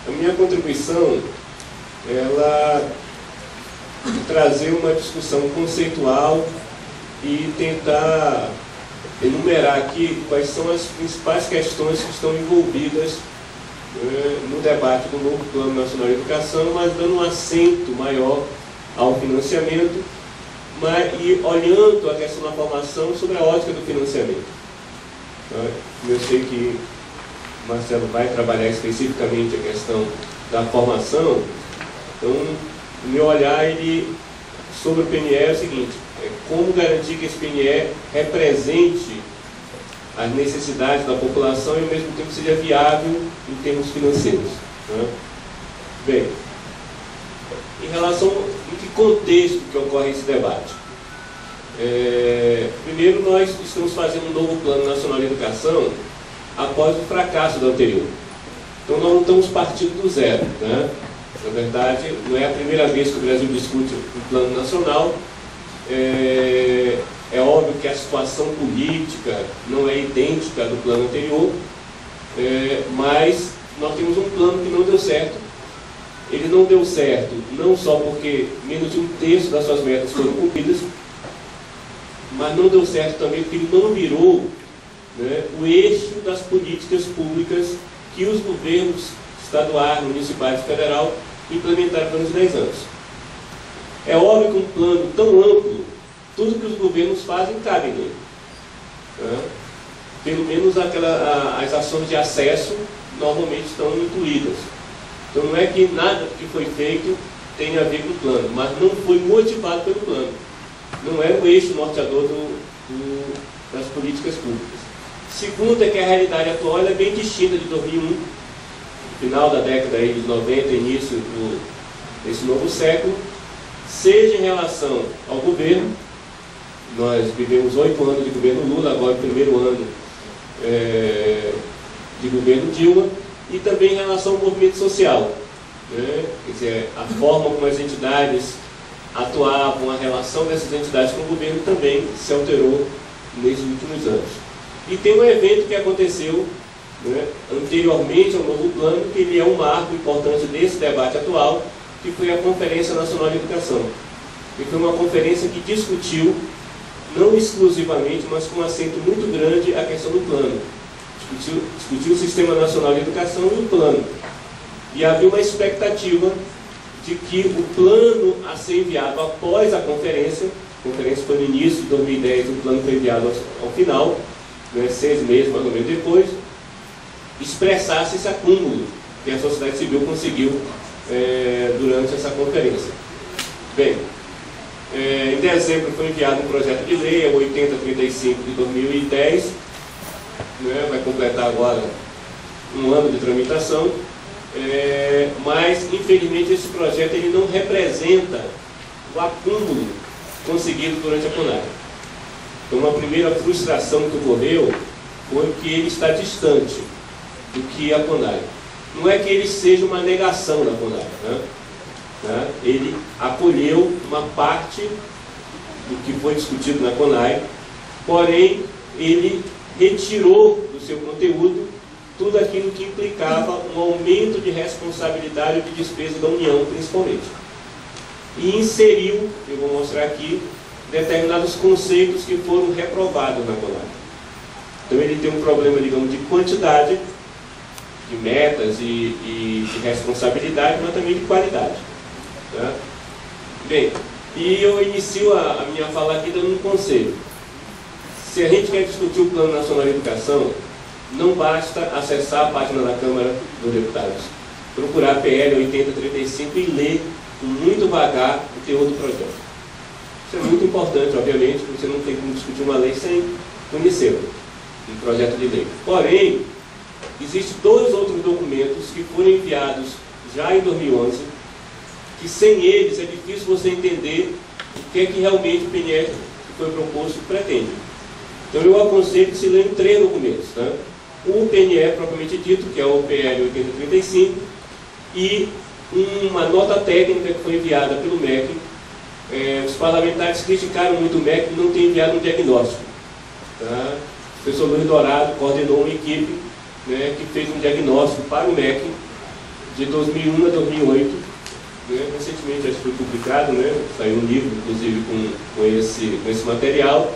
A minha contribuição, ela trazer uma discussão conceitual e tentar enumerar aqui quais são as principais questões que estão envolvidas no debate do novo Plano Nacional de Educação, mas dando um acento maior ao financiamento, e olhando a questão da formação sobre a ótica do financiamento. Eu sei que o Marcelo vai trabalhar especificamente a questão da formação, então o meu olhar sobre o PNE é o seguinte: como garantir que esse PNE represente as necessidades da população e ao mesmo tempo seja viável em termos financeiros. Bem, em relação em que contexto que ocorre esse debate? Primeiro, nós estamos fazendo um novo Plano Nacional de Educação após o fracasso do anterior. Então nós não estamos partindo do zero. Na verdade, não é a primeira vez que o Brasil discute um plano nacional. É óbvio que a situação política não é idêntica do plano anterior, mas nós temos um plano que não deu certo. Ele não deu certo não só porque menos de um terço das suas metas foram cumpridas, mas não deu certo também porque ele não virou o eixo das políticas públicas que os governos estaduais, municipais e federal implementaram pelos 10 anos. É óbvio que um plano tão amplo, tudo que os governos fazem cabe nele. Pelo menos as ações de acesso normalmente estão incluídas. Então não é que nada que foi feito tem a ver com o plano, mas não foi motivado pelo plano. Não é o eixo norteador das políticas públicas. Segundo é que a realidade atual é bem distinta de 2001, final da década de 90, início desse novo século, seja em relação ao governo. Nós vivemos 8 anos de governo Lula, agora o primeiro ano de governo Dilma, e também em relação ao movimento social. Quer dizer, a forma como as entidades atuavam, a relação dessas entidades com o governo também se alterou nesses últimos anos. E tem um evento que aconteceu anteriormente ao novo plano, que ele é um marco importante desse debate atual, que foi a Conferência Nacional de Educação. E foi uma conferência que discutiu, não exclusivamente, mas com um acento muito grande, a questão do plano. Discutiu o Sistema Nacional de Educação e o plano. E havia uma expectativa de que o plano a ser enviado após a conferência foi no início de 2010, o plano foi enviado ao final, 6 meses mais ou menos depois, expressasse esse acúmulo que a sociedade civil conseguiu durante essa conferência. Bem, em dezembro foi enviado um projeto de lei, a 8035 de 2010, vai completar agora um ano de tramitação, mas infelizmente esse projeto ele não representa o acúmulo conseguido durante a CONAI. Então uma primeira frustração que ocorreu foi que ele está distante do que a CONAI. Não é que ele seja uma negação da CONAI, ele acolheu uma parte do que foi discutido na CONAI, porém ele retirou do seu conteúdo tudo aquilo que implicava um aumento de responsabilidade e de despesa da União, principalmente. E inseriu, eu vou mostrar aqui, determinados conceitos que foram reprovados na CONAI. Então ele tem um problema, digamos, de quantidade, de metas e de responsabilidade, mas também de qualidade. Bem, e eu inicio a minha fala aqui dando um conselho. Se a gente quer discutir o Plano Nacional de Educação, não basta acessar a página da Câmara dos Deputados, procurar a PL 8035 e ler muito vagar o teor do projeto. Isso é muito importante, obviamente, porque você não tem como discutir uma lei sem conhecê-la, um projeto de lei. Porém, existem 2 outros documentos que foram enviados já em 2011, que sem eles é difícil você entender o que é que realmente o PNE que foi proposto pretende. Então eu aconselho que se leiam 3 documentos. O PNE propriamente dito, que é o PL 8035, e uma nota técnica que foi enviada pelo MEC. Os parlamentares criticaram muito o MEC por não ter enviado um diagnóstico. O professor Luiz Dourado coordenou uma equipe que fez um diagnóstico para o MEC, de 2001 a 2008, né? Recentemente acho que foi publicado, né? Saiu um livro, inclusive, com esse material,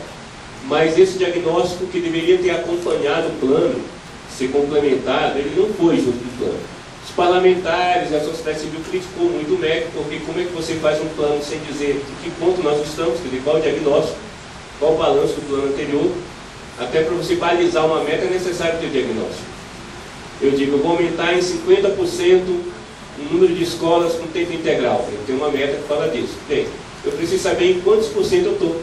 mas esse diagnóstico que deveria ter acompanhado o plano, ser complementado, ele não foi junto do plano. Os parlamentares e a sociedade civil criticou muito o MEC, porque como é que você faz um plano sem dizer em que ponto nós estamos, quer dizer, qual o diagnóstico, qual o balanço do plano anterior. Até para você balizar uma meta é necessário ter diagnóstico. Eu digo, eu vou aumentar em 50% o número de escolas com tempo integral. Eu tenho uma meta que fala disso. Bem, eu preciso saber em quantos por cento eu estou,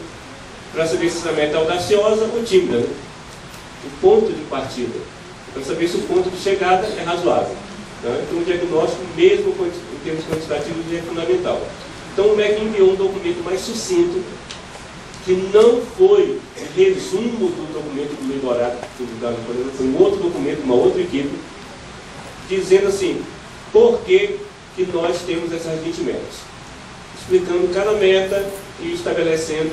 para saber se essa meta é audaciosa ou tímida, né? O ponto de partida, para saber se o ponto de chegada é razoável. Tá? Então o diagnóstico, mesmo em termos quantitativos, é fundamental. Então o MEC enviou um documento mais sucinto, que não foi um resumo do documento do Leiborato, foi um outro documento, uma outra equipe, dizendo assim, por que nós temos essas 20 metas. Explicando cada meta e estabelecendo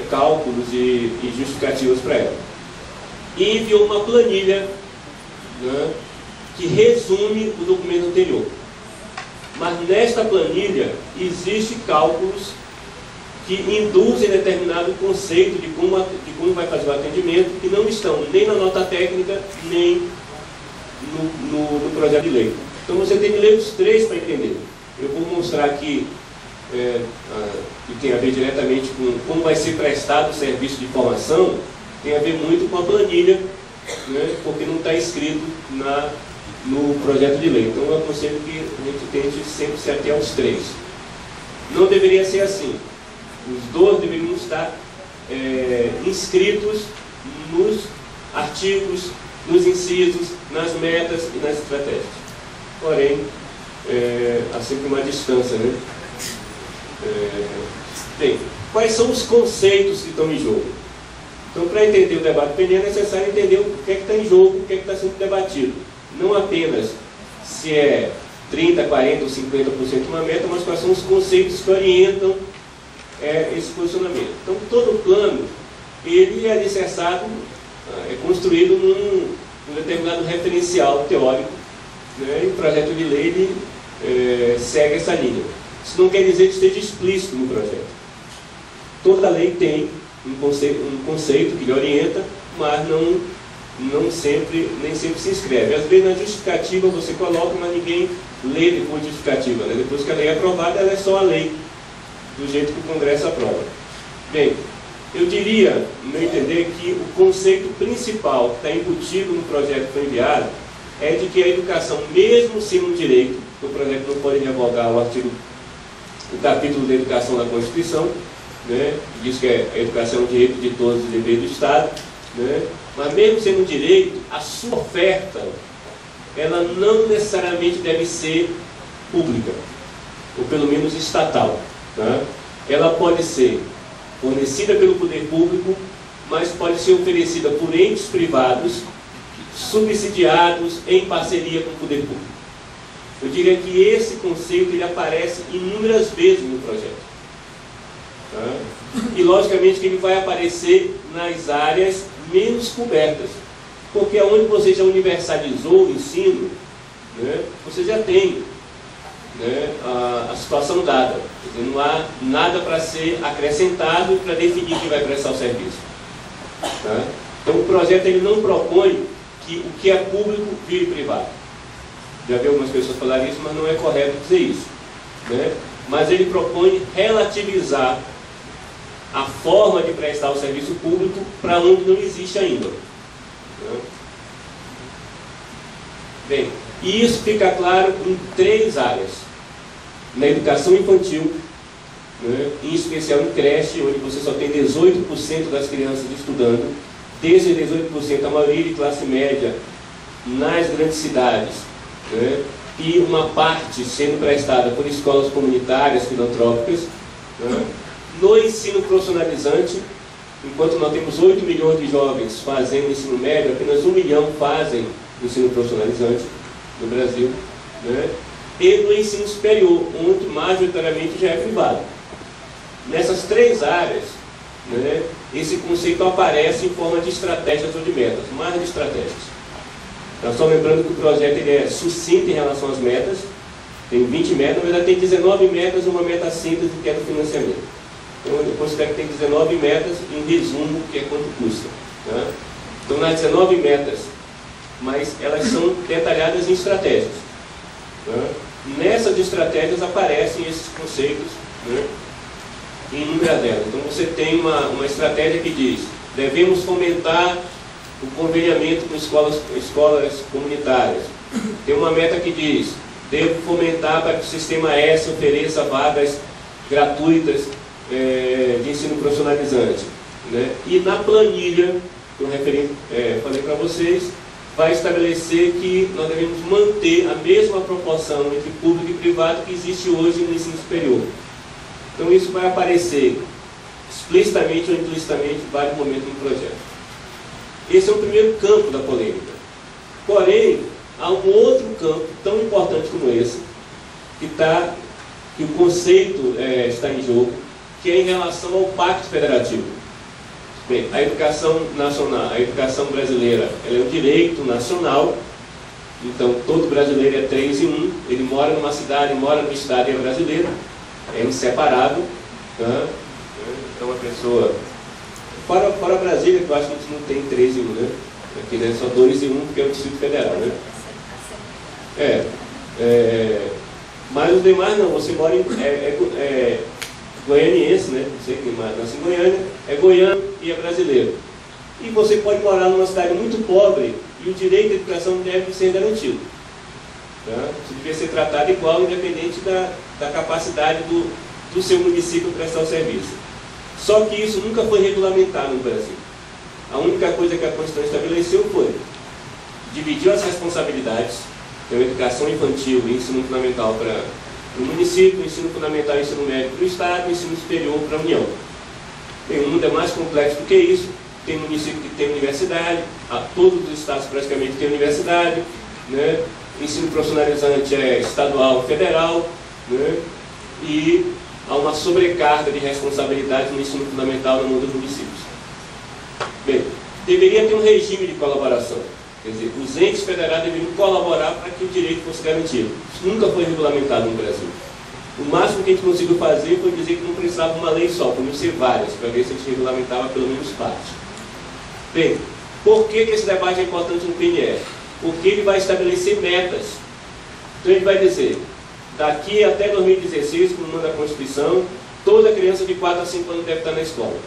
cálculos e justificativas para ela. E enviou uma planilha, né, que resume o documento anterior. Mas nesta planilha existem cálculos que induzem determinado conceito de como vai fazer o atendimento, que não estão nem na nota técnica, nem no projeto de lei. Então você tem que ler os três para entender. Eu vou mostrar aqui, que tem a ver diretamente com como vai ser prestado o serviço de formação, tem a ver muito com a planilha, né, porque não está escrito no projeto de lei. Então eu aconselho que a gente tente sempre se ater aos três. Não deveria ser assim. Os 12 deveriam estar inscritos nos artigos, nos incisos, nas metas e nas estratégias. Porém, há sempre uma distância, né? Bem, quais são os conceitos que estão em jogo? Então, para entender o debate PNE, é necessário entender o que é que está em jogo, o que é que está sendo debatido. Não apenas se é 30%, 40% ou 50% uma meta, mas quais são os conceitos que orientam esse posicionamento. Então, todo plano, ele é alicerçado, é construído num determinado referencial teórico, né, e o projeto de lei ele, segue essa linha. Isso não quer dizer que esteja explícito no projeto. Toda lei tem um conceito que lhe orienta, mas nem sempre se inscreve. Às vezes na justificativa você coloca, mas ninguém lê depois de justificativa, né? Depois que a lei é aprovada, ela é só a lei, do jeito que o Congresso aprova. Bem, eu diria, no meu entender, que o conceito principal que está embutido no projeto que foi enviado é de que a educação, mesmo sendo um direito, o projeto não pode revogar o capítulo da educação da Constituição, né, que diz que a educação é um direito de todos e dever do Estado, né, mas mesmo sendo um direito, a sua oferta, ela não necessariamente deve ser pública, ou pelo menos estatal. Tá? Ela pode ser fornecida pelo poder público, mas pode ser oferecida por entes privados, subsidiados em parceria com o poder público. Eu diria que esse conceito ele aparece inúmeras vezes no projeto. Tá? E logicamente que ele vai aparecer nas áreas menos cobertas, porque onde você já universalizou o ensino, né, você já tem, né, a situação dada. Quer dizer, não há nada para ser acrescentado para definir quem vai prestar o serviço. Tá? Então o projeto ele não propõe que o que é público vire privado. Já vi algumas pessoas falarem isso, mas não é correto dizer isso. Né? Mas ele propõe relativizar a forma de prestar o serviço público para onde não existe ainda. Né? Bem, e isso fica claro em 3 áreas. Na educação infantil, né, em especial em creche, onde você só tem 18% das crianças estudando, desses 18% a maioria de classe média nas grandes cidades, né, e uma parte sendo prestada por escolas comunitárias, filantrópicas, né, no ensino profissionalizante, enquanto nós temos 8 milhões de jovens fazendo ensino médio, apenas 1 milhão fazem ensino profissionalizante no Brasil, né, e no ensino superior, onde majoritariamente já é privado. Nessas 3 áreas, né, esse conceito aparece em forma de estratégias ou de metas, mais de estratégias. Então, só lembrando que o projeto ele é sucinto em relação às metas, Tem 20 metas, na verdade tem 19 metas, uma meta síntese que é do financiamento. Então eu considero que tem 19 metas e um resumo que é quanto custa. Tá? Então nas 19 metas, mas elas são detalhadas em estratégias. Tá? Nessas estratégias aparecem esses conceitos, né, em inúmeras delas. Então você tem uma estratégia que diz: devemos fomentar o conveniamento com escolas comunitárias. Tem uma meta que diz: devo fomentar para que o sistema S ofereça vagas gratuitas de ensino profissionalizante. Né? E na planilha, que eu falei para vocês, vai estabelecer que nós devemos manter a mesma proporção entre público e privado que existe hoje no ensino superior. Então isso vai aparecer explicitamente ou implicitamente em vários momentos no projeto. Esse é o primeiro campo da polêmica. Porém, há um outro campo tão importante como esse, que o conceito está em jogo, que é em relação ao Pacto Federativo. Bem, a educação nacional, a educação brasileira, ela é um direito nacional. Então todo brasileiro é 3 em 1, ele mora numa cidade, mora no estado e é brasileiro, é inseparável. Tá? Então a pessoa, fora Brasília, que eu acho que a gente não tem 3 em 1, né? Aqui, né, só 2 em 1, porque é o Distrito Federal, né? Mas os demais não, você mora em goianiense, né? Você que nasce em Goiânia, é goiano e é brasileiro. E você pode morar numa cidade muito pobre e o direito à educação deve ser garantido. Tá? Você deve ser tratado igual, independente da capacidade do seu município prestar o serviço. Só que isso nunca foi regulamentado no Brasil. A única coisa que a Constituição estabeleceu foi dividir as responsabilidades. Então, educação infantil e ensino fundamental para o município, ensino fundamental e ensino médio para o Estado, ensino superior para a União. Bem, o mundo é mais complexo do que isso. Tem município que tem universidade, todos os estados praticamente têm universidade, né? Ensino profissionalizante é estadual, federal, né? E há uma sobrecarga de responsabilidade no ensino fundamental no mundo dos municípios. Bem, deveria ter um regime de colaboração. Quer dizer, os entes federados deveriam colaborar para que o direito fosse garantido. Isso nunca foi regulamentado no Brasil. O máximo que a gente conseguiu fazer foi dizer que não precisava uma lei só, podiam ser várias, para ver se a gente regulamentava pelo menos parte. Bem, por que esse debate é importante no PNE? Porque ele vai estabelecer metas. Então ele vai dizer, daqui até 2016, como manda a Constituição, toda criança de 4 a 5 anos deve estar na escola.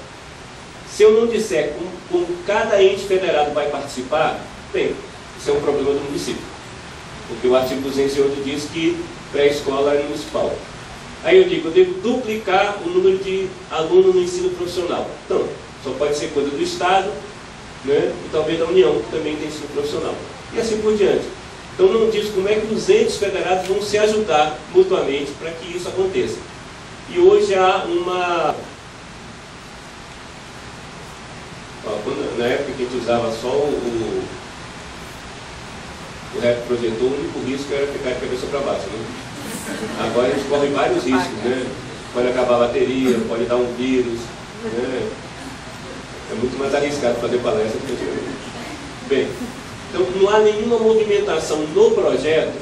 Se eu não disser como cada ente federado vai participar, bem, isso é um problema do município. Porque o artigo 208 diz que pré-escola é municipal. Aí eu digo, eu devo duplicar o número de alunos no ensino profissional. Então, só pode ser coisa do Estado, né? E talvez da União, que também tem ensino profissional. E assim por diante. Então não diz como é que os entes federados vão se ajudar mutuamente para que isso aconteça. E hoje há uma... Na época que a gente usava só o retroprojetor, o único risco era ficar de cabeça para baixo, né? Agora a gente corre vários riscos, né? Pode acabar a bateria, pode dar um vírus, né? É muito mais arriscado fazer palestra do que antigamente. Bem, então não há nenhuma movimentação no projeto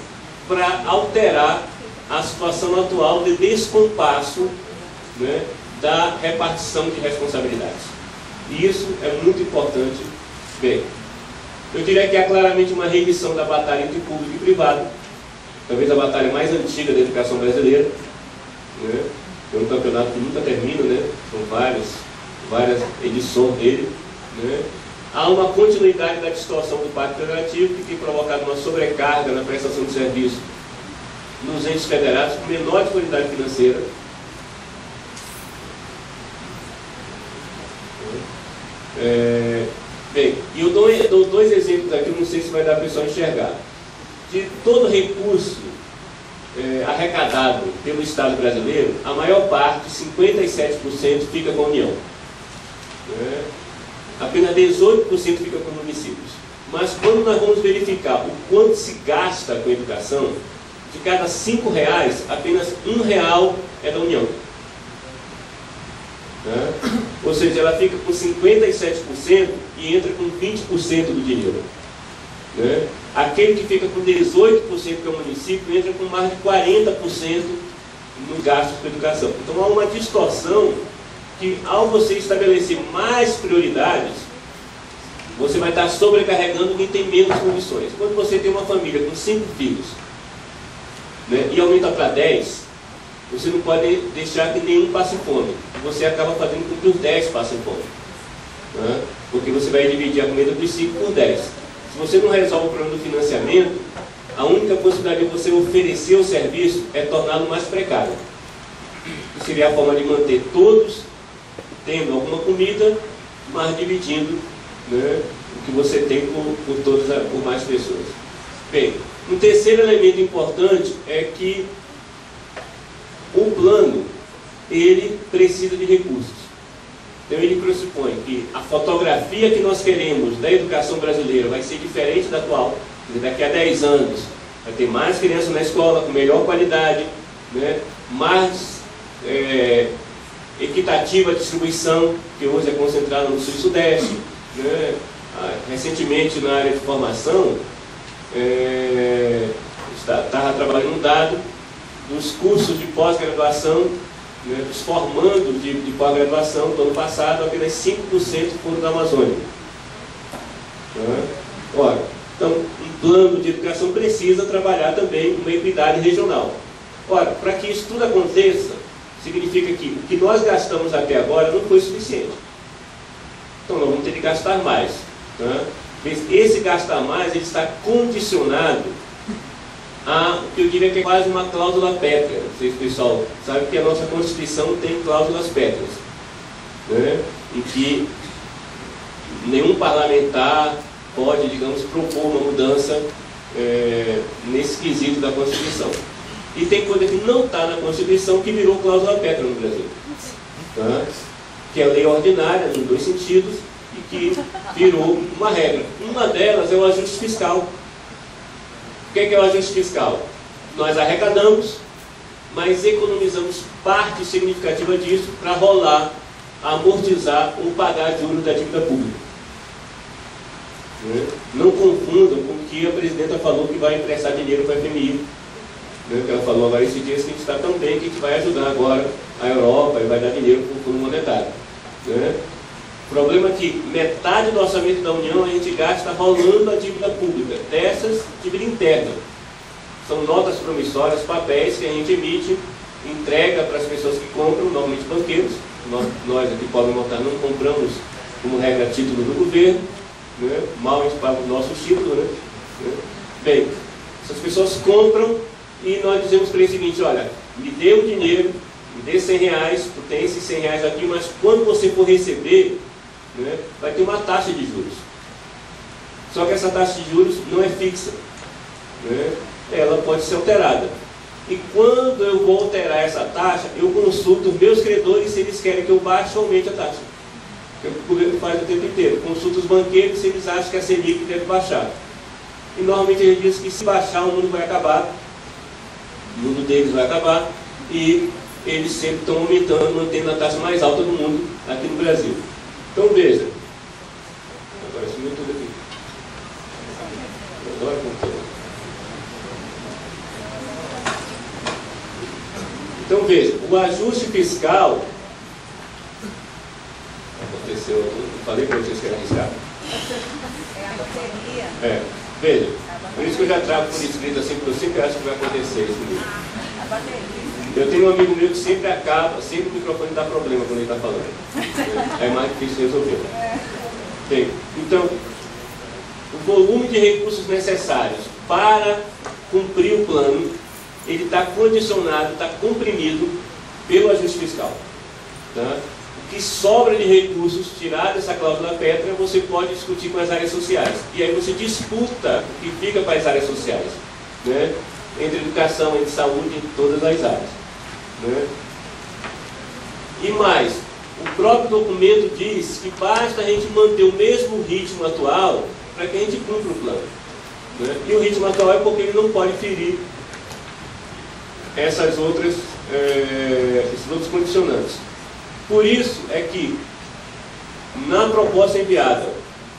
para alterar a situação atual de descompasso, né, da repartição de responsabilidades. E isso é muito importante. Bem, eu diria que há claramente uma reedição da batalha entre público e privado, talvez a batalha mais antiga da educação brasileira, né? É um campeonato que nunca termina, né? São várias edições dele, né? Há uma continuidade da distorção do Pacto Federativo que tem provocado uma sobrecarga na prestação de serviço nos entes federados com menor disponibilidade financeira. Bem, e eu dou 2 exemplos aqui, eu não sei se vai dar para o pessoal enxergar. De todo recurso arrecadado pelo Estado brasileiro, a maior parte, 57%, fica com a União. Apenas 18% fica com os municípios. Mas quando nós vamos verificar o quanto se gasta com a educação, de cada R$5, apenas R$1 é da União. Ou seja, ela fica com 57% e entra com 20% do dinheiro. né? Aquele que fica com 18%, que é o município, entra com mais de 40% no gasto com educação. Então há uma distorção que, ao você estabelecer mais prioridades, você vai estar sobrecarregando quem tem menos condições. Quando você tem uma família com 5 filhos, né, e aumenta para 10, você não pode deixar que nenhum passe fome. Você acaba fazendo com que os 10 passem fome, né? Porque você vai dividir a comida dos 5 por 10. Se você não resolve o problema do financiamento, a única possibilidade de você oferecer o serviço é torná-lo mais precário. Que seria a forma de manter todos tendo alguma comida, mas dividindo, né, o que você tem por mais pessoas. Bem, um terceiro elemento importante é que o plano, ele precisa de recursos. Então ele pressupõe que a fotografia que nós queremos da educação brasileira vai ser diferente da atual. Daqui a 10 anos vai ter mais crianças na escola, com melhor qualidade, né, mais equitativa a distribuição, que hoje é concentrada no sul e sudeste, né. Recentemente, na área de formação, estava trabalhando um dado dos cursos de pós-graduação, né, dos formandos de pós-graduação do ano passado, apenas 5% foram da Amazônia. Ora, então, um plano de educação precisa trabalhar também uma equidade regional. Ora, para que isso tudo aconteça, significa que o que nós gastamos até agora não foi suficiente. Então, nós vamos ter que gastar mais. Né? Esse gastar mais, ele está condicionado a, que eu diria que é quase uma cláusula pétrea. Não sei se o pessoal sabe que a nossa Constituição tem cláusulas pétreas, né? Em que nenhum parlamentar pode, digamos, propor uma mudança nesse quesito da Constituição. E tem coisa que não está na Constituição que virou cláusula pétrea no Brasil, tá? Que é lei ordinária, nos dois sentidos, e que virou uma regra. Uma delas é o ajuste fiscal. O que é o ajuste fiscal? Nós arrecadamos, mas economizamos parte significativa disso para rolar, amortizar ou pagar juros da dívida pública. Não confundam com o que a presidenta falou que vai emprestar dinheiro para a FMI. Que ela falou agora esses dias que a gente está tão bem que a gente vai ajudar agora a Europa e vai dar dinheiro para o Fundo Monetário. O problema é que metade do orçamento da União a gente gasta rolando a dívida pública, dessas, dívida interna. São notas promissórias, papéis que a gente emite, entrega para as pessoas que compram, normalmente banqueiros. Nós aqui, Pobre Mortal, não compramos, como regra, título do governo, né? Mal a gente paga o nosso título, né? Bem, essas pessoas compram e nós dizemos para eles o seguinte: olha, me dê o dinheiro, me dê 100 reais, tu tem esses 100 reais aqui, mas quando você for receber, né, vai ter uma taxa de juros. Só que essa taxa de juros não é fixa, né? Ela pode ser alterada. E quando eu vou alterar essa taxa, eu consulto os meus credores se eles querem que eu baixe ou aumente a taxa. Que o governo faz o tempo inteiro. Consulto os banqueiros se eles acham que a Selic deve baixar. E normalmente eles dizem que se baixar o mundo vai acabar. O mundo deles vai acabar. E eles sempre estão aumentando, mantendo a taxa mais alta do mundo aqui no Brasil. Então veja. Agora sumiu tudo aqui. Eu adoro computador. Então veja, o ajuste fiscal aconteceu, eu falei para vocês que era arriscado. É a bateria. Veja, por isso que eu já trago por escrito assim, porque eu sempre acho que vai acontecer isso comigo. A bateria. Eu tenho um amigo meu que sempre sempre o microfone dá problema quando ele está falando. É mais difícil resolver. Bem, então, o volume de recursos necessários para cumprir o plano, ele está condicionado, está comprimido pelo ajuste fiscal. Tá? O que sobra de recursos, tirado essa cláusula pétrea, você pode discutir com as áreas sociais. E aí você disputa o que fica para as áreas sociais, né? Entre educação, entre saúde, entre todas as áreas. Né? E mais, o próprio documento diz que basta a gente manter o mesmo ritmo atual para que a gente cumpra o plano. Né? E o ritmo atual é porque ele não pode ferir esses outros condicionantes. Por isso é que, na proposta enviada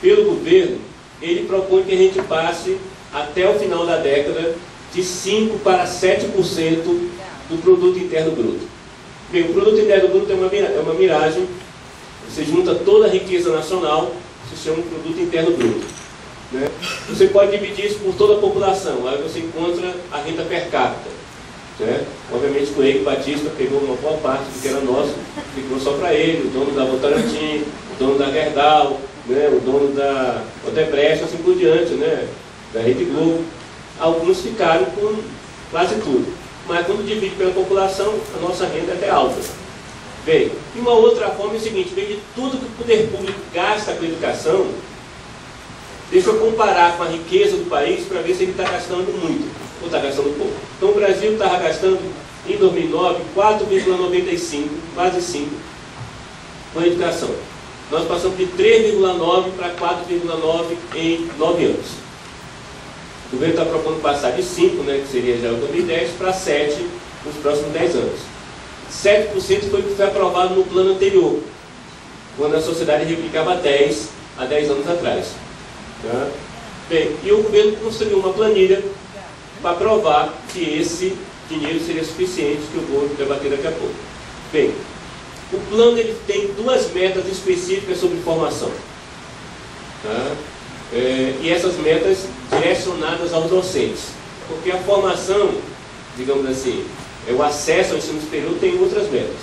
pelo governo, ele propõe que a gente passe, até o final da década, de 5% para 7% do produto interno bruto. Bem, o produto interno bruto é uma miragem, você junta toda a riqueza nacional, se chama produto interno bruto. Né? Você pode dividir isso por toda a população, aí você encontra a renda per capita. Né? Obviamente que o Eike Batista pegou uma boa parte do que era nosso, ficou só para ele, o dono da Votorantim, o dono da Gerdau, né? O dono da Odebrecht, assim por diante, né? Da Rede Globo. Alguns ficaram com quase tudo. Mas quando divide pela população, a nossa renda é até alta. Bem, e uma outra forma é o seguinte, bem, de tudo que o poder público gasta com a educação, deixa eu comparar com a riqueza do país para ver se ele está gastando muito ou está gastando pouco. Então o Brasil estava gastando, em 2009, 4,95, quase 5, com a educação. Nós passamos de 3,9 para 4,9 em 9 anos. O governo está propondo passar de 5, né, que seria já o 2010, para 7 nos próximos 10 anos. 7% foi o que foi aprovado no plano anterior, quando a sociedade replicava 10 há 10 anos atrás. Tá? Bem, e o governo construiu uma planilha para provar que esse dinheiro seria suficiente, que eu vou debater daqui a pouco. Bem, o plano ele tem 2 metas específicas sobre formação. Tá? E essas metas direcionadas aos docentes. Porque a formação, digamos assim, o acesso ao ensino superior tem outras metas.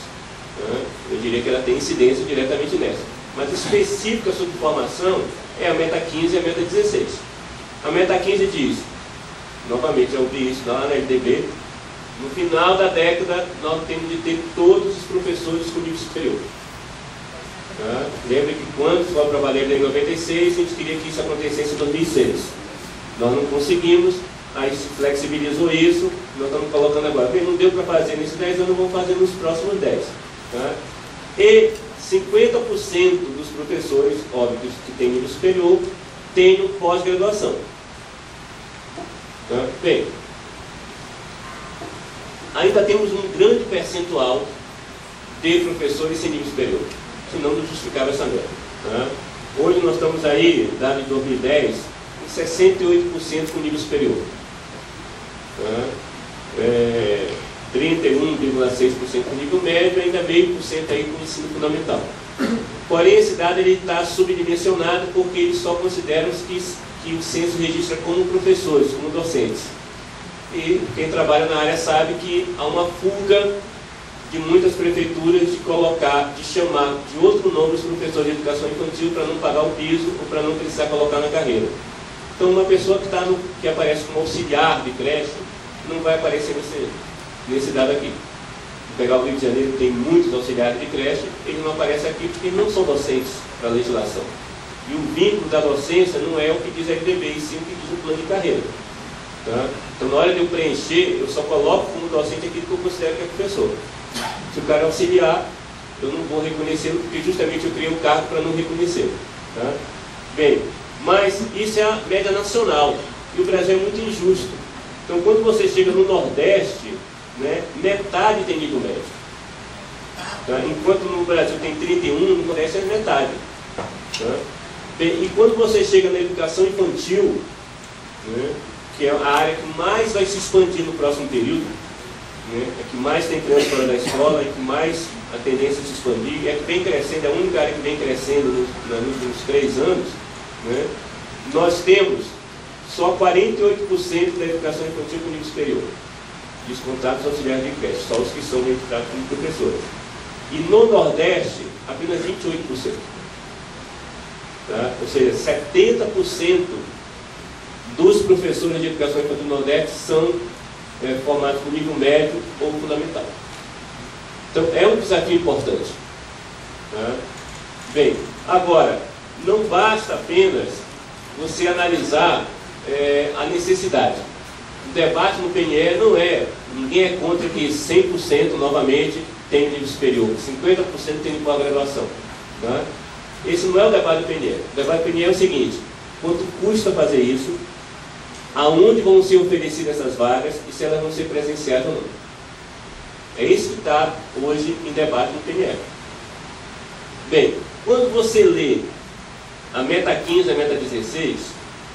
Tá? Eu diria que ela tem incidência diretamente nessa. Mas específica sobre formação é a meta 15 e a meta 16. A meta 15 diz, novamente eu ouvi isso lá na LDB, no final da década nós temos de ter todos os professores com nível superior. Tá? Lembra que quando foi aprovada a lei em 96, a gente queria que isso acontecesse em 2006. Nós não conseguimos, aí se flexibilizou isso, nós estamos colocando agora. Bem, não deu para fazer nesses 10 anos, vamos fazer nos próximos 10. Tá? E 50% dos professores, óbvio, que têm nível superior, têm pós-graduação. Tá? Bem, ainda temos um grande percentual de professores sem nível superior, senão não justificava essa meta. Tá? Hoje nós estamos aí, dado de 2010, em 68% com nível superior. Tá? 31,6% com nível médio, ainda meio por cento aí com ensino fundamental. Porém, esse dado está subdimensionado porque eles só consideram que o censo registra como professores, como docentes. E quem trabalha na área sabe que há uma fuga de muitas prefeituras de chamar de outro nome os professores de educação infantil para não pagar o piso ou para não precisar colocar na carreira. Então, uma pessoa que aparece como auxiliar de creche não vai aparecer nesse dado aqui. Vou pegar o Rio de Janeiro, tem muitos auxiliares de creche, eles não aparecem aqui porque não são docentes para a legislação. E o vínculo da docência não é o que diz a LDB, e sim o que diz o plano de carreira. Tá? Então, na hora de eu preencher, eu só coloco como docente aquilo que eu considero que é professor. Se o cara é auxiliar, eu não vou reconhecê-lo, porque justamente eu criei um cargo para não reconhecê-lo. Tá? Bem, mas isso é a média nacional, e o Brasil é muito injusto. Então, quando você chega no Nordeste, né, metade tem nível médio. Tá? Enquanto no Brasil tem 31, no Nordeste é metade. Tá? Bem, e quando você chega na educação infantil, né, que é a área que mais vai se expandir no próximo período, né, é que mais tem criança fora da escola, é que mais a tendência é se expandir, é que vem crescendo, é a única área que vem crescendo nos últimos 3 anos, né, nós temos só 48% da educação infantil com nível superior, descontados auxiliares de creche, só os que são registrados como professores. E no Nordeste, apenas 28%. Tá? Ou seja, 70% dos professores de educação infantil do Nordeste são formados com nível médio ou fundamental. Então, é um desafio importante. Tá? Bem, agora, não basta apenas você analisar a necessidade. O debate no PNE não é, ninguém é contra que 100% novamente tem nível superior, 50% tem pós-graduação. Tá? Esse não é o debate do PNE. O debate do PNE é o seguinte: quanto custa fazer isso, aonde vão ser oferecidas essas vagas e se elas vão ser presenciais ou não. É isso que está hoje em debate no PNE. Bem, quando você lê a meta 15 e a meta 16,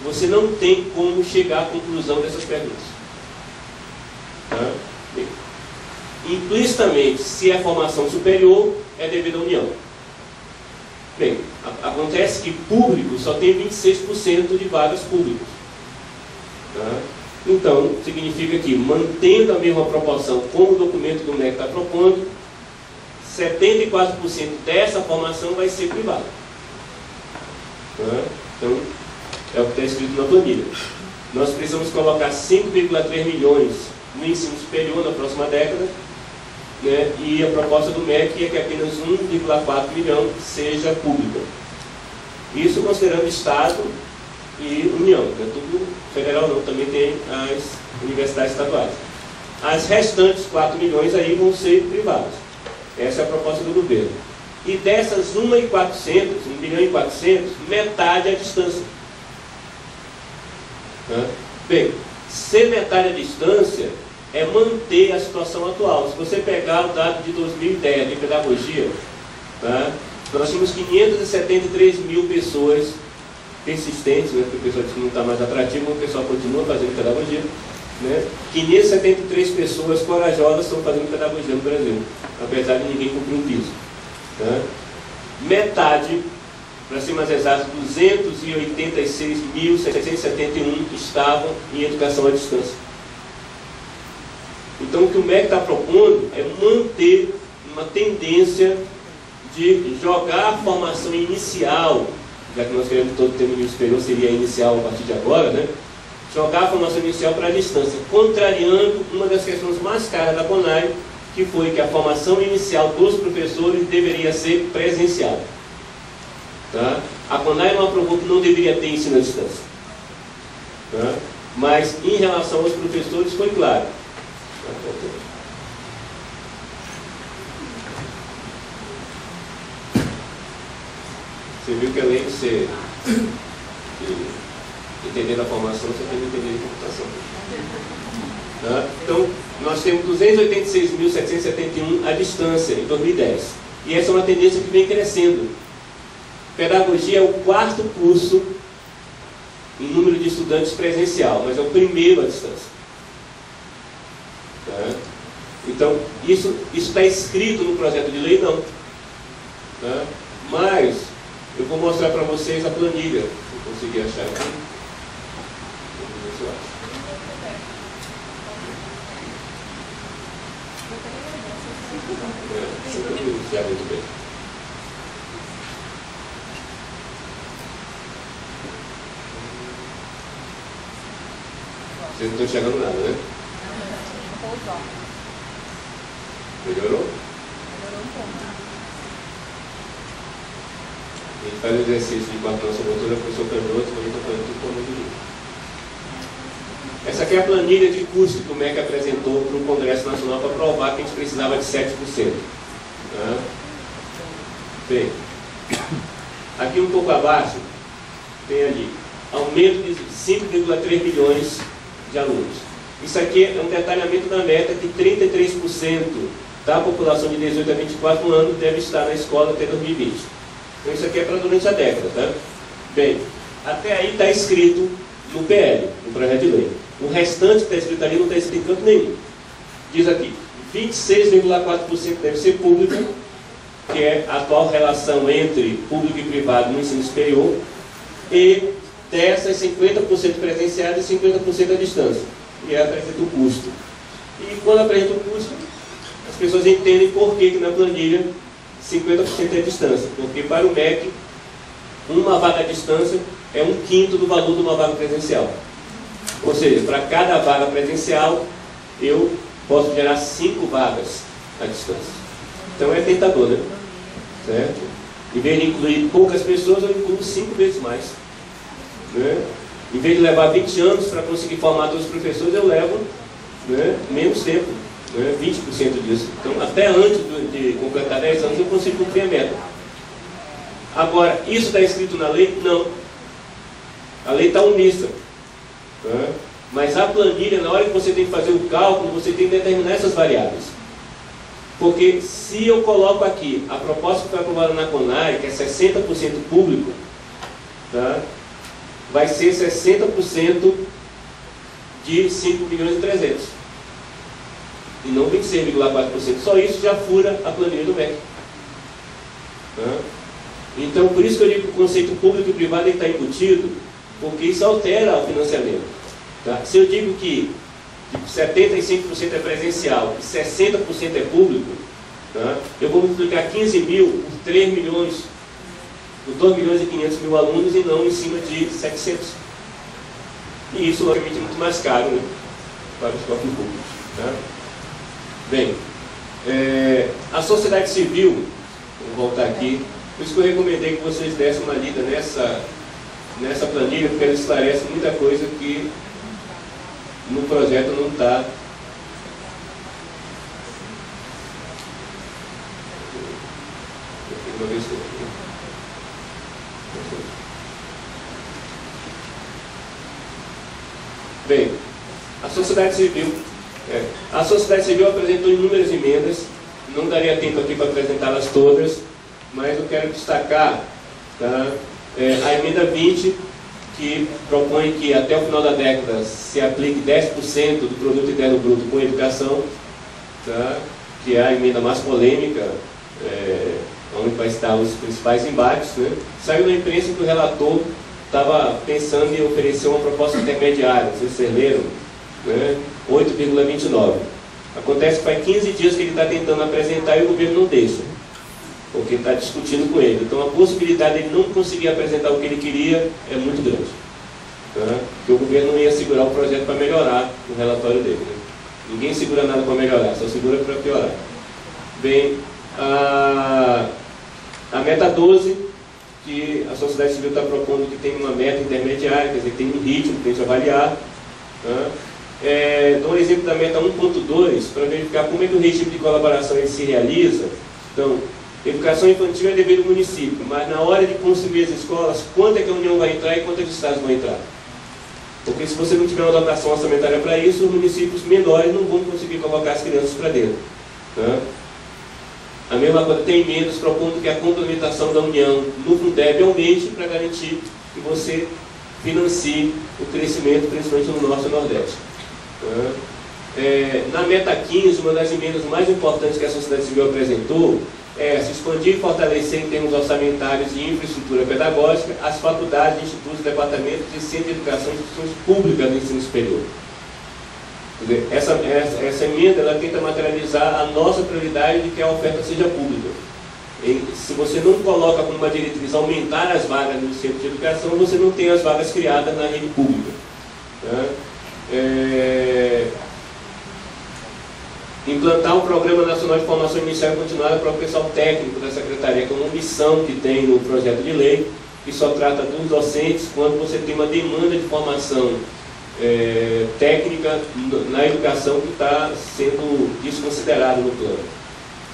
você não tem como chegar à conclusão dessas perguntas. Tá? Bem, implicitamente, se é formação superior, é devido à União. Bem, acontece que público só tem 26% de vagas públicas. Tá? Então, significa que, mantendo a mesma proporção como o documento do MEC está propondo, 74% dessa formação vai ser privada. Tá? Então, é o que está escrito na planilha. Nós precisamos colocar 5,3 milhões no ensino superior na próxima década, né? E a proposta do MEC é que apenas 1,4 milhão seja pública. Isso considerando Estado e União, não é tudo federal não, também tem as universidades estaduais. As restantes 4 milhões aí vão ser privadas. Essa é a proposta do governo. E dessas 1 milhão e 400, metade é a distância. Tá? Bem, se metade é a distância, é manter a situação atual. Se você pegar o dado de 2010 de pedagogia, tá? Nós tínhamos 573 mil pessoas persistentes, né? Porque o pessoal diz que não está mais atrativo, mas o pessoal continua fazendo pedagogia, né? 573 pessoas corajosas estão fazendo pedagogia no Brasil, apesar de ninguém cumprir um piso. Tá? Metade, para ser mais exato, 286.771 estavam em educação à distância. Então, o que o MEC está propondo é manter uma tendência de jogar a formação inicial, já que nós queremos todo ter nível superior, seria inicial a partir de agora, né? Jogar a formação inicial para a distância, contrariando uma das questões mais caras da CONAI, que foi que a formação inicial dos professores deveria ser presencial. Tá? A CONAI não aprovou que não deveria ter ensino à distância. Tá? Mas, em relação aos professores, foi claro. Você viu que além de ser entender a formação, você tem que entender a computação. Tá? Então, nós temos 286.771 à distância em 2010. E essa é uma tendência que vem crescendo. Pedagogia é o 4º curso em número de estudantes presencial, mas é o primeiro à distância. Tá? Então, isso está escrito no projeto de lei? Não. Tá? Mas, eu vou mostrar para vocês a planilha. Se eu conseguir achar aqui. Vamos ver se eu acho. Já muito bem. Vocês não estão enxergando nada, né? Melhorou? Melhorou um pouco. A gente faz o exercício de coordenação motora, o professor Canhoto, quando está fazendo tudo com a mão direita. Essa aqui é a planilha de custo que o MEC apresentou para o Congresso Nacional para provar que a gente precisava de 7%. Tá? Bem, aqui um pouco abaixo, tem ali, aumento de 5,3 milhões de alunos. Isso aqui é um detalhamento da meta que 33% da população de 18 a 24 anos deve estar na escola até 2020. Então isso aqui é para durante a década, tá? Bem, até aí está escrito no PL, no projeto de lei. O restante que está escrito ali não está escrito em canto nenhum. Diz aqui, 26,4% deve ser pública, que é a atual relação entre público e privado no ensino superior, e dessas 50% presenciais e 50% à distância. E apresenta o custo. E quando apresenta o custo, as pessoas entendem por que na planilha 50% é à distância. Porque para o MEC, uma vaga à distância é 1/5 do valor de uma vaga presencial. Ou seja, para cada vaga presencial, eu posso gerar 5 vagas à distância. Então é tentador, né? Certo? Em vez de incluir poucas pessoas, eu incluo 5 vezes mais. Né? Em vez de levar 20 anos para conseguir formar todos os professores, eu levo, né, menos tempo, né, 20% disso. Então, até antes de completar 10 anos, eu consigo cumprir a meta. Agora, isso está escrito na lei? Não. A lei está omissa. Né? Mas a planilha, na hora que você tem que fazer o cálculo, você tem que determinar essas variáveis. Porque se eu coloco aqui a proposta que foi aprovada na CONAI, que é 60% público, tá? vai ser 60% de 5.300.000. E não 26,4%. Só isso já fura a planilha do MEC. Então, por isso que eu digo que o conceito público e privado está embutido, porque isso altera o financiamento. Tá? Se eu digo que 75% é presencial e 60% é público, tá? Eu vou multiplicar 15 mil por 3 milhões, por 2 milhões e 500 mil alunos e não em cima de 700. E isso, logicamente, é muito mais caro, né, para os cofres públicos. Tá? Bem, a sociedade civil, vou voltar aqui, por isso que eu recomendei que vocês dessem uma lida nessa planilha, porque ela esclarece muita coisa que no projeto não está. Bem, a sociedade civil apresentou inúmeras emendas, não daria tempo aqui para apresentá-las todas, mas eu quero destacar, tá, a emenda 20, que propõe que até o final da década se aplique 10% do produto interno bruto com educação, tá, que é a emenda mais polêmica, onde vai estar os principais embates, né. Saiu na imprensa que o relator estava pensando em oferecer uma proposta intermediária, vocês leram, né, 8,29. Acontece que faz 15 dias que ele está tentando apresentar e o governo não deixa, porque está discutindo com ele. Então a possibilidade de ele não conseguir apresentar o que ele queria é muito grande, tá? Porque o governo não ia segurar o projeto para melhorar o relatório dele, né? Ninguém segura nada para melhorar, só segura para piorar. Bem, a meta 12, que a sociedade civil está propondo que tem uma meta intermediária, quer dizer, que tem um ritmo para a gente avaliar. Tá? Dou um exemplo da meta 1.2 para verificar como é que o regime de colaboração ele se realiza. Então, educação infantil é dever do município, mas na hora de construir as escolas, quanto é que a União vai entrar e quanto é que os estados vão entrar? Porque se você não tiver uma dotação orçamentária para isso, os municípios menores não vão conseguir colocar as crianças para dentro. Tá? A mesma coisa, tem emendas propondo que a complementação da União no Fundeb aumente para garantir que você financie o crescimento, principalmente no Norte e Nordeste. Na meta 15, uma das emendas mais importantes que a sociedade civil apresentou é se expandir e fortalecer em termos orçamentários e infraestrutura pedagógica as faculdades, institutos, departamentos e centros de educação e instituições públicas do ensino superior. Quer dizer, essa emenda ela tenta materializar a nossa prioridade de que a oferta seja pública. E se você não coloca como uma diretriz aumentar as vagas no centro de educação, você não tem as vagas criadas na rede pública. Tá? Implantar um Programa Nacional de Formação Inicial e Continuada para o pessoal técnico da Secretaria, que é uma missão que tem no projeto de lei, que só trata dos docentes quando você tem uma demanda de formação técnica na educação que está sendo desconsiderado no plano.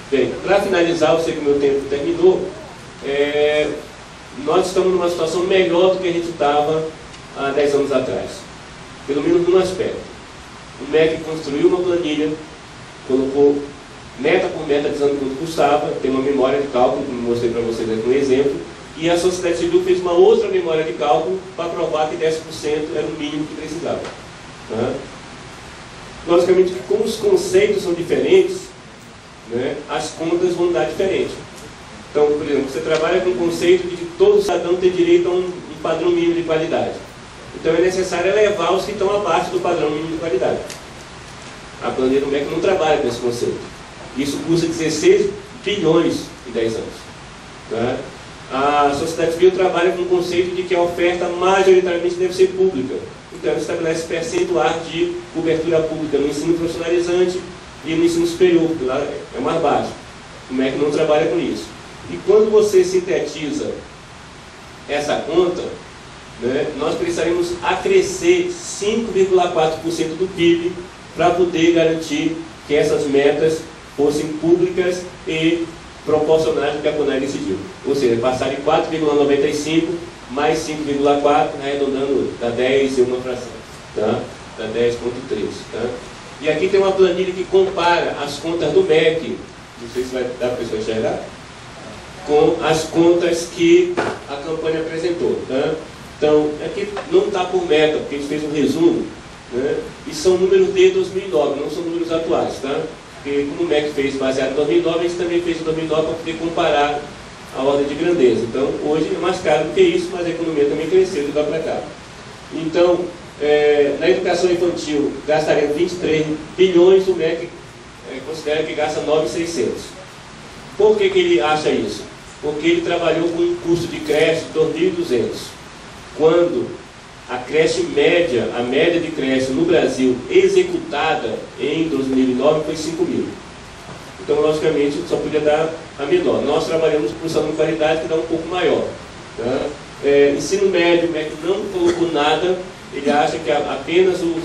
Bem, para finalizar, eu sei que o meu tempo terminou, nós estamos numa situação melhor do que a gente estava há 10 anos atrás, pelo menos num aspecto. O MEC construiu uma planilha, colocou meta por meta dizendo quanto custava, tem uma memória de cálculo, que eu mostrei para vocês aqui um exemplo, e a sociedade civil fez uma outra memória de cálculo para provar que 10% era o mínimo que precisava. Tá? Logicamente, como os conceitos são diferentes, né, as contas vão dar diferente. Então, por exemplo, você trabalha com o conceito de que todo cidadão tem direito a um padrão mínimo de qualidade. Então é necessário elevar os que estão abaixo do padrão mínimo de qualidade. A planilha do MEC não trabalha com esse conceito. Isso custa 16 bilhões em 10 anos. Tá? A sociedade civil trabalha com o conceito de que a oferta majoritariamente deve ser pública. Então ela estabelece percentual de cobertura pública no ensino profissionalizante e no ensino superior, que lá é mais baixo. O MEC não trabalha com isso. E quando você sintetiza essa conta, né, nós precisaremos acrescer 5,4% do PIB para poder garantir que essas metas fossem públicas e proporcionais ao que a CONAI decidiu. Ou seja, passar de 4,95 mais 5,4, arredondando, dá 10 e uma fração. Tá? Dá 10,3. Tá? E aqui tem uma planilha que compara as contas do MEC, não sei se vai dar para a pessoa enxergar, com as contas que a campanha apresentou. Tá? Então, aqui não está por meta, porque a gente fez um resumo, né? E são números de 2009, não são números atuais, tá? Porque como o MEC fez baseado em 2009, a gente também fez em 2009 para poder comparar a ordem de grandeza. Então, hoje é mais caro do que isso, mas a economia também cresceu de lá para cá. Então, na educação infantil, gastaria 23 bilhões, o MEC considera que gasta 9.600. Por que ele acha isso? Porque ele trabalhou com um custo de creche de 2.200. Quando a creche média, a média de creche no Brasil executada em 2009 foi 5.000. Então, logicamente, só podia dar a menor. Nós trabalhamos com salão de qualidade que dá um pouco maior. Tá? Ensino médio, o MEC não colocou nada, ele acha que apenas o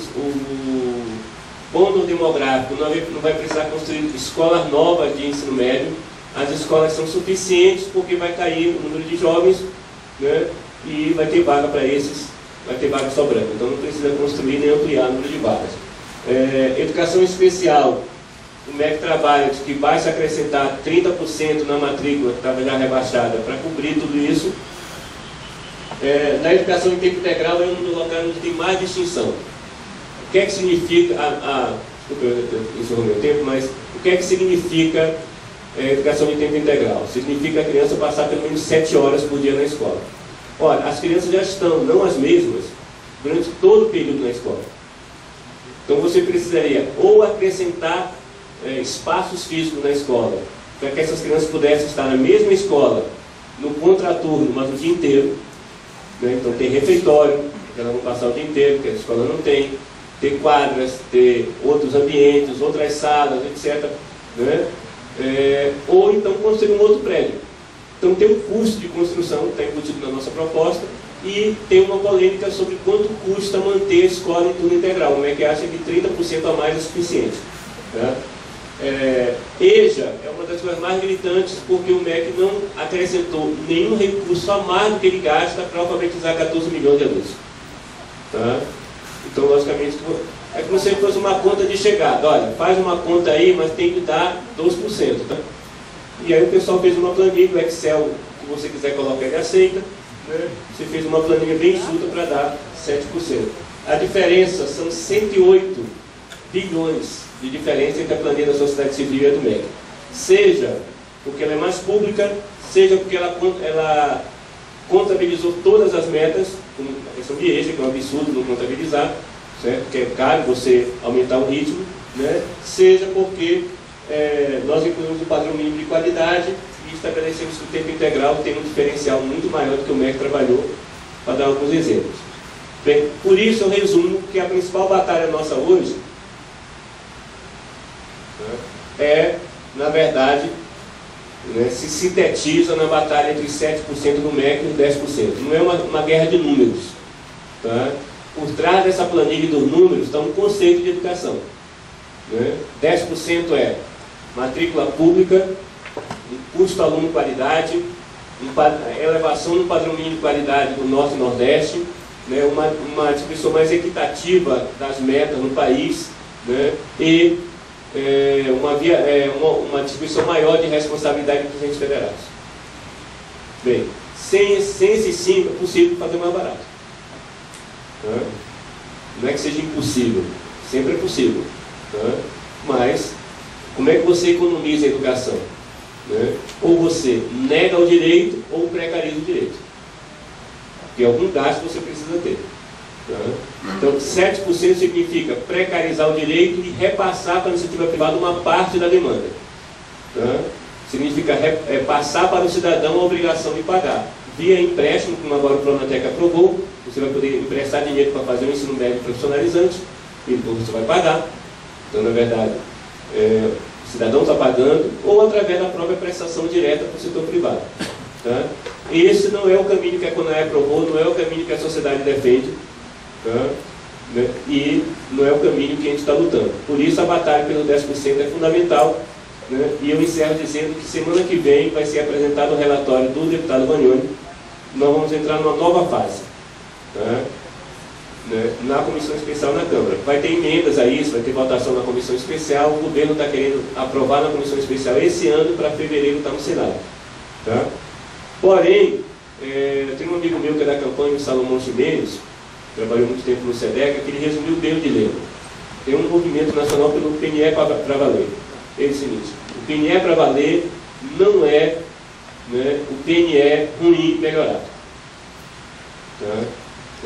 bônus demográfico não vai precisar construir escolas novas de ensino médio. As escolas são suficientes porque vai cair o número de jovens, né, e vai ter vaga para esses, vai ter vaga sobrando. Então não precisa construir nem ampliar o número de vagas. Educação especial, o MEC trabalha de que vai se acrescentar 30% na matrícula que estava já rebaixada para cobrir tudo isso. Na educação em tempo integral é um dos locais onde tem mais distinção. O que é que significa, desculpa, eu encerro meu tempo, mas o que é que significa educação em tempo integral? Significa a criança passar pelo menos 7 horas por dia na escola. Olha, as crianças já estão, não as mesmas, durante todo o período na escola. Então você precisaria ou acrescentar espaços físicos na escola, para que essas crianças pudessem estar na mesma escola, no contraturno, mas o dia inteiro. Né? Então tem refeitório, que elas vão passar o dia inteiro, que a escola não tem. Ter quadras, ter outros ambientes, outras salas, etc. Né? Ou então construir um outro prédio. Então tem um custo de construção que está embutido na nossa proposta e tem uma polêmica sobre quanto custa manter a escola em turno integral. O MEC acha que 30% a mais é suficiente. Tá? EJA é uma das coisas mais gritantes porque o MEC não acrescentou nenhum recurso a mais do que ele gasta para alfabetizar 14 milhões de alunos. Tá? Então, logicamente, é como se fosse uma conta de chegada. Olha, faz uma conta aí, mas tem que dar 12%. Tá? E aí o pessoal fez uma planilha, o Excel, que você quiser colocar, ele aceita. Né? Você fez uma planilha bem enxuta para dar 7%. A diferença são 108 bilhões de diferença entre a planilha da sociedade civil e a do MEC. Seja porque ela é mais pública, seja porque ela contabilizou todas as metas, como a questão de EJA, que é um absurdo não contabilizar, certo? Que é caro você aumentar o ritmo, né? Seja porque nós incluímos o padrão mínimo de qualidade e estabelecemos que o tempo integral tem um diferencial muito maior do que o MEC trabalhou, para dar alguns exemplos. Bem, por isso eu resumo que a principal batalha nossa hoje na verdade, se sintetiza na batalha entre 7% do MEC e 10%. Não é uma guerra de números. Tá? Por trás dessa planilha dos números está um conceito de educação. 10% é matrícula pública, um custo aluno qualidade, elevação no padrão mínimo de qualidade do Norte e Nordeste, uma distribuição mais equitativa das metas no país, e uma distribuição maior de responsabilidade dos entes federados. Bem, sem esses 5 é possível fazer mais barato. Não é que seja impossível, sempre é possível. Mas, como é que você economiza a educação? Ou você nega o direito ou precariza o direito. Porque algum gasto você precisa ter. Então, 7% significa precarizar o direito e repassar para a iniciativa privada uma parte da demanda. Significa passar para o cidadão a obrigação de pagar. Via empréstimo, como agora o Pronatec aprovou, você vai poder emprestar dinheiro para fazer um ensino médio profissionalizante, e depois você vai pagar. Então, na verdade, o cidadão está pagando, ou através da própria prestação direta para o setor privado. Esse não é o caminho que a CONAE aprovou, não é o caminho que a sociedade defende. E não é o caminho que a gente está lutando. Por isso a batalha pelo 10% é fundamental, e eu encerro dizendo que semana que vem vai ser apresentado o relatório do deputado Vagnoni. Nós vamos entrar numa nova fase, na comissão especial na Câmara. Vai ter emendas a isso, vai ter votação na comissão especial. O governo está querendo aprovar na comissão especial esse ano para fevereiro estar no Senado. Porém, eu tenho uma amigo meu que é da campanha, o Salomão Ximenes, trabalhou muito tempo no SEDECA, que ele resumiu bem o dilema. Tem um movimento nacional pelo PNE para valer. É o seguinte, o PNE para valer não é, né, o PNE ruim melhorado. Tá?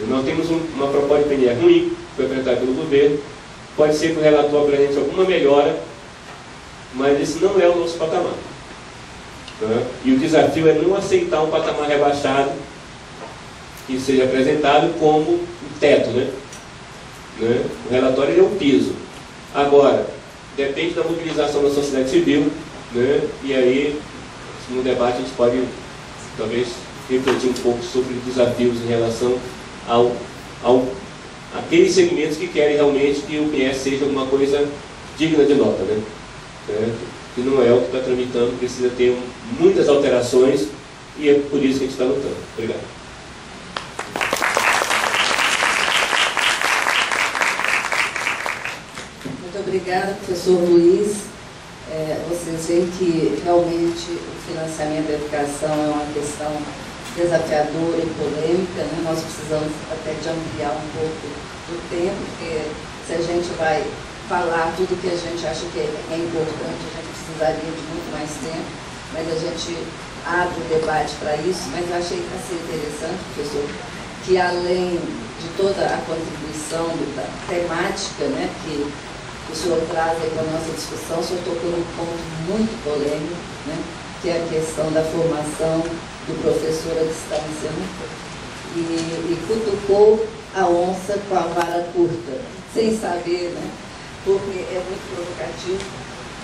Nós temos uma proposta de PNE ruim, que foi apresentada pelo governo, pode ser que o relator apresente alguma melhora, mas esse não é o nosso patamar. Tá? E o desafio é não aceitar um patamar rebaixado que seja apresentado como o teto, né? O relatório é o piso. Agora, depende da mobilização da sociedade civil, né? E aí, no debate, a gente pode, talvez, refletir um pouco sobre os desafios em relação aqueles segmentos que querem realmente que o PNE seja uma coisa digna de nota, né? Que não é o que está tramitando, precisa ter muitas alterações e é por isso que a gente está lutando. Obrigado. Muito obrigada, professor Luiz. Vocês veem que realmente o financiamento da educação é uma questão desafiadora e polêmica, né? Nós precisamos até de ampliar um pouco o tempo, porque se a gente vai falar tudo que a gente acha que é importante, a gente precisaria de muito mais tempo, mas a gente abre o debate para isso. Mas eu achei interessante, professor, que além de toda a contribuição da temática, né, que o senhor traz aí para a nossa discussão, o senhor tocou num ponto muito polêmico, né, que é a questão da formação do professor à distância, né, e cutucou a onça com a vara curta, sem saber, né, porque é muito provocativo,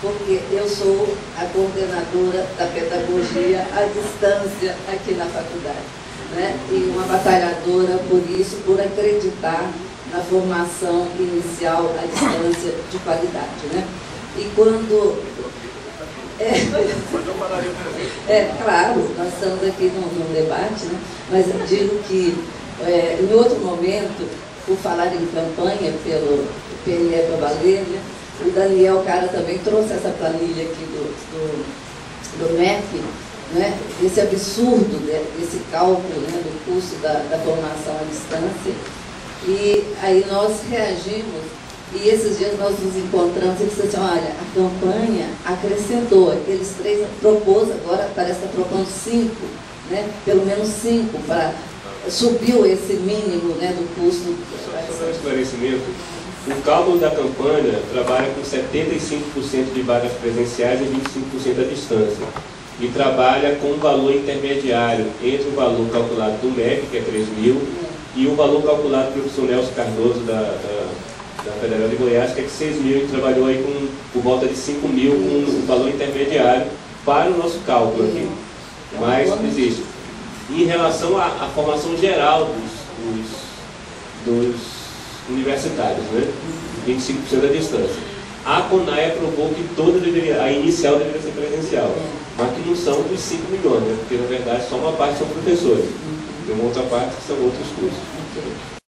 porque eu sou a coordenadora da pedagogia à distância aqui na faculdade, né? E uma batalhadora por isso, por acreditar na formação inicial à distância de qualidade, né? E quando... claro, nós estamos aqui num debate, né? Mas eu digo que, em outro momento, por falar em campanha pelo PNE para valer, né? O Daniel Cara também trouxe essa planilha aqui do MEC, né? Esse absurdo, né? Esse cálculo, né? Do custo da formação à distância. E aí nós reagimos, e esses dias nós nos encontramos e dissemos assim, olha, a campanha acrescentou, aqueles 3 propôs, agora parece que está propondo 5, né? Pelo menos 5 para... Subiu esse mínimo, né, do custo. Só um esclarecimento. O cálculo da campanha trabalha com 75% de vagas presenciais e 25% à distância. E trabalha com um valor intermediário entre o valor calculado do MEC, que é 3.000, e o valor calculado pelo professor Nelson Cardoso, da Federal de Goiás, que é de 6.000, e trabalhou aí com por volta de 5.000, com um valor intermediário para o nosso cálculo aqui. Mas existe. Em relação à formação geral dos universitários, né? 25% à distância. A CONAI aprovou que a inicial deveria ser presencial, mas que não são dos 5 milhões, né? Porque na verdade só uma parte são professores, tem uma outra parte que são outros cursos.